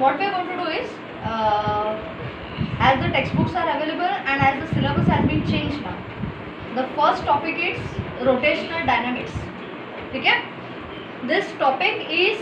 what we are going to do is, as the textbooks are available and as the syllabus has been changed now, the first topic is rotational dynamics. Okay, this topic is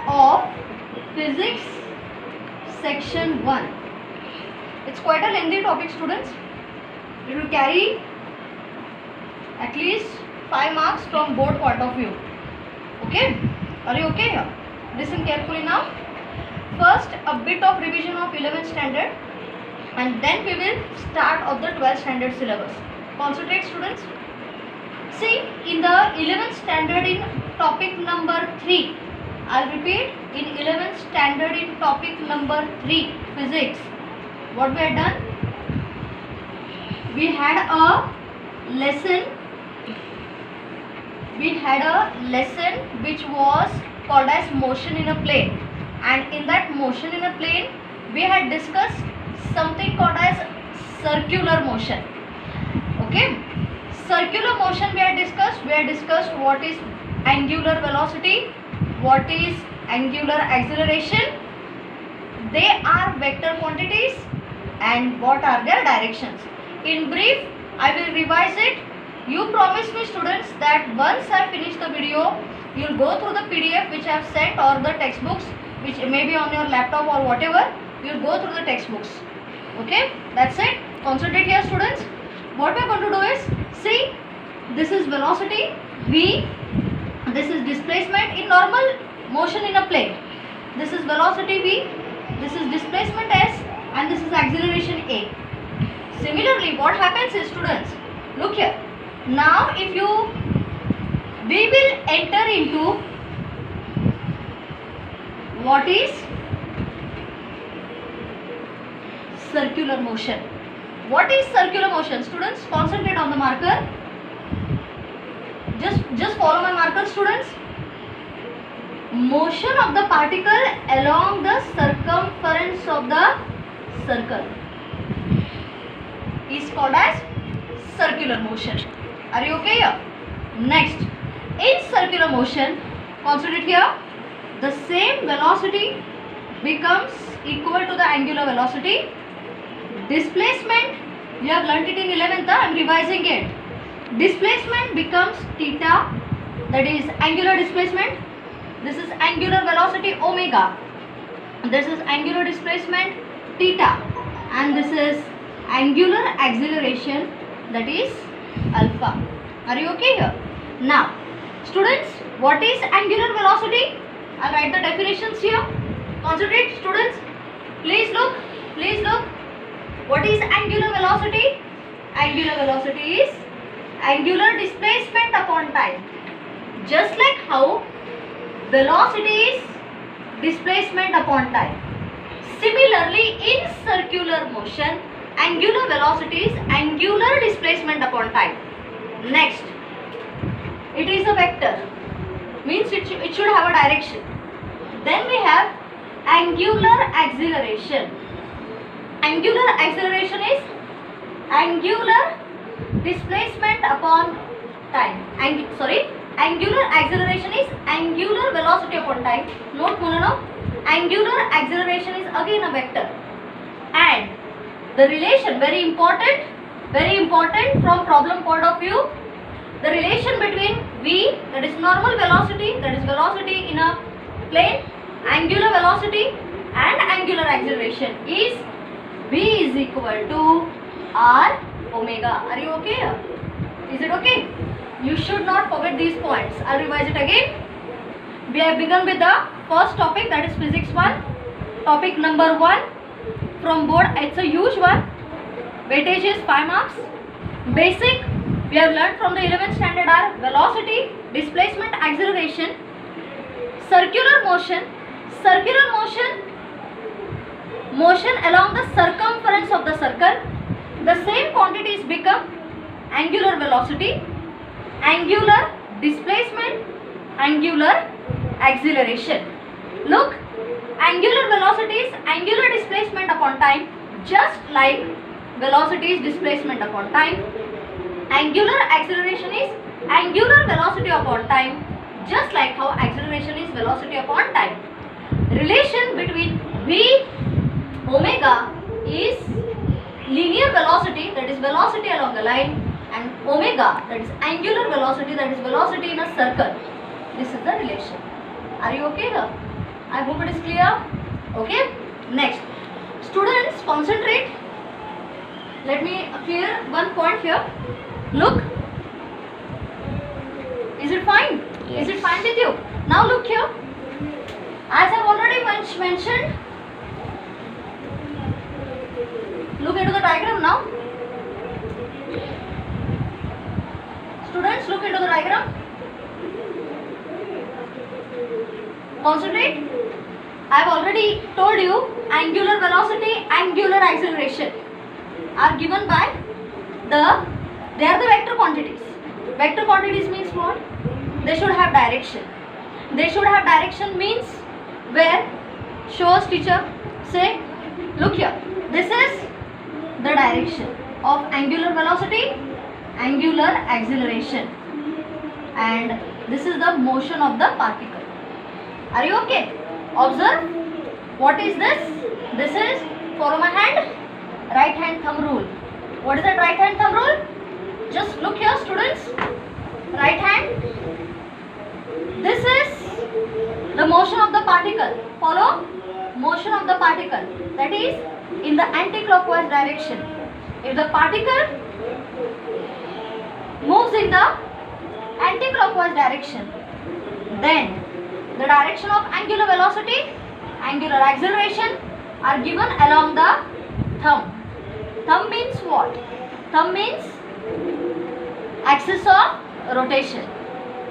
of physics section 1. It's quite a lengthy topic, students. It will carry at least 5 marks from board point of view. Okay, are you okay here? Listen carefully now. First, a bit of revision of 11th standard, and then we will start of the 12th standard syllabus. Concentrate, students. See, in the 11th standard in topic number 3, I'll repeat, in 11th standard in topic number 3, physics, what we had done? We had a lesson which was called as motion in a plane, and in that motion in a plane we had discussed something called as circular motion. Okay, circular motion we had discussed what is angular velocity, what is angular acceleration, they are vector quantities, and what are their directions. In brief, I will revise it. You promise me, students, that once I finish the video, you will go through the PDF which I have sent, or the textbooks which may be on your laptop or whatever. You will go through the textbooks. Okay, that's it. Concentrate here, students. What we are going to do is, see, this is velocity v, this is displacement in normal motion in a plane. This is velocity v, this is displacement s, and this is acceleration a. Similarly, what happens is, students, look here. Now, we will enter into what is circular motion. What is circular motion? Students, concentrate on the marker. Just follow my marker, students. Motion of the particle along the circumference of the circle is called as circular motion. Are you okay here? Next, in circular motion, concentrate here, the same velocity becomes equal to the angular velocity. Displacement, you have learnt it in 11th, I am revising it. Displacement becomes theta, that is angular displacement. This is angular velocity omega. This is angular displacement theta, and this is angular acceleration, that is alpha. Are you okay here? Now, students, what is angular velocity? I'll write the definitions here. Concentrate, students. Please look. What is angular velocity? Angular velocity is angular displacement upon time. Just like how velocity is displacement upon time. Similarly, in circular motion, angular velocity is angular displacement upon time. Next, it is a vector, means it should have a direction. Then we have angular acceleration. Angular acceleration is angular displacement upon time. Angular acceleration is angular velocity upon time. Note, angular acceleration is again a vector. And the relation, very important from problem point of view, the relation between v, that is normal velocity, that is velocity in a plane, angular velocity and angular acceleration is v is equal to r omega. Are you okay? Is it okay? You should not forget these points. I'll revise it again. We have begun with the first topic, that is physics 1. Topic number 1 from board, it's a huge one. Weightage is 5 marks. Basic, we have learned from the 11th standard are velocity, displacement, acceleration. Circular motion, motion along the circumference of the circle. The same quantities become angular velocity, angular displacement, angular acceleration. Look, angular velocity is angular displacement upon time, just like velocity is displacement upon time. Angular acceleration is angular velocity upon time, just like how acceleration is velocity upon time. relation between V omega is linear velocity, that is velocity along a line, and omega, that is angular velocity, that is velocity in a circle. This is the relation. Are you okay here? I hope it is clear. Okay. Next, students, concentrate. Let me clear one point here. Look. Is it fine? Yes. Is it fine with you? Now look here. As I have already mentioned, look into the diagram now. Students, look into the diagram. Concentrate. I have already told you angular velocity, angular acceleration are given by they are the vector quantities. Vector quantities means what? They should have direction. They should have direction means where? Show us, teacher. Say, look here. This is the direction of angular velocity, angular acceleration, and this is the motion of the particle. Are you okay? Observe. What is this? This is, follow my hand, right hand thumb rule. What is that right hand thumb rule? Just look here, students. Right hand. This is the motion of the particle. Follow? Motion of the particle. That is in the anti-clockwise direction. If the particle moves in the anti-clockwise direction, then the direction of angular velocity, angular acceleration are given along the thumb. Thumb means what? Thumb means axis of rotation.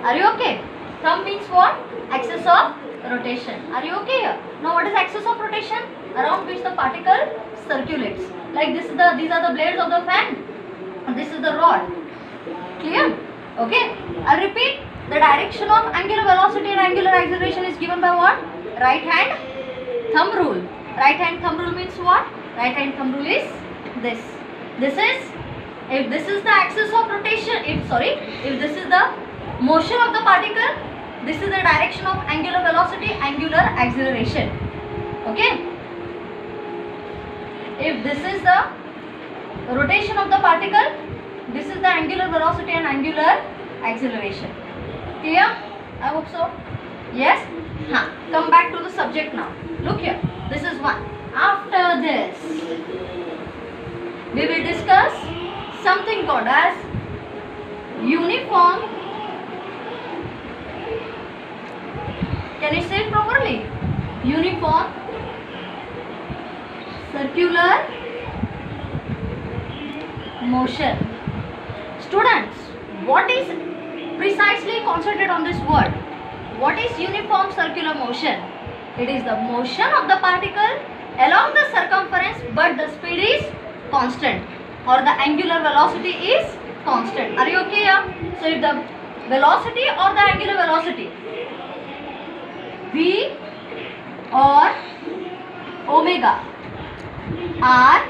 Are you okay? Thumb means what? Axis of rotation. Are you okay here? Now what is axis of rotation? Around which the particle circulates. Like this is these are the blades of the fan. And this is the rod. Clear? Okay. I'll repeat. The direction of angular velocity and angular acceleration is given by what? Right hand thumb rule. Right hand thumb rule means what? Right hand thumb rule is this. This is, if this is the axis of rotation, if this is the motion of the particle, this is the direction of angular velocity, angular acceleration. Okay. If this is the rotation of the particle, this is the angular velocity and angular acceleration. Clear? I hope so. Yes? Come back to the subject now. Look here. This is one. After this, we will discuss something called as uniform. Can you say it properly? Uniform circular motion. Students, what is precisely, concentrate on this word. What is uniform circular motion? It is the motion of the particle along the circumference, but the speed is constant, or the angular velocity is constant. Are you okay here? So if the velocity or the angular velocity V or omega are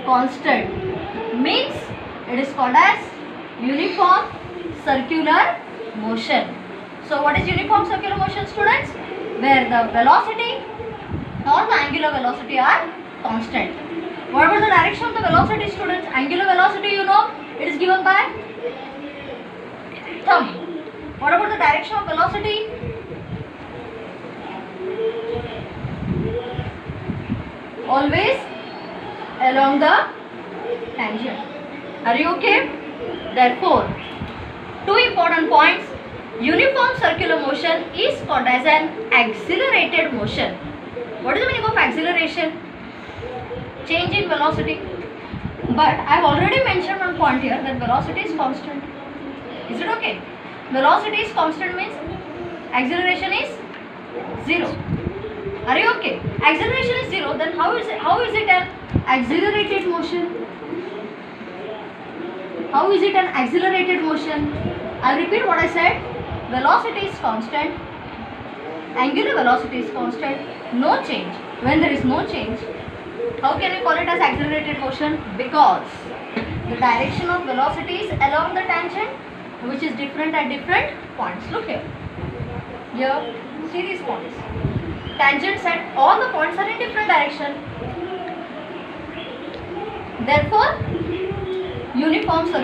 constant, means it is called as uniform circular motion. So what is uniform circular motion, students? Where the velocity or the angular velocity are constant. What about the direction of the velocity, students? Angular velocity, you know, it is given by thumb. What about the direction of velocity? Always along the tangent. Are you okay? Therefore, two important points. Uniform circular motion is called as an accelerated motion. What is the meaning of acceleration? Change in velocity. But I have already mentioned one point here, that velocity is constant. Is it okay? Velocity is constant means acceleration is 0. Are you okay? Acceleration is 0, then how is it an accelerated motion? How is it an accelerated motion? I'll repeat what I said. Velocity is constant, angular velocity is constant, no change. When there is no change, how can we call it as accelerated motion? Because the direction of velocity is along the tangent, which is different at different points. Look here. Here, see these points. Tangents at all the points are in different direction. Therefore, uniform circle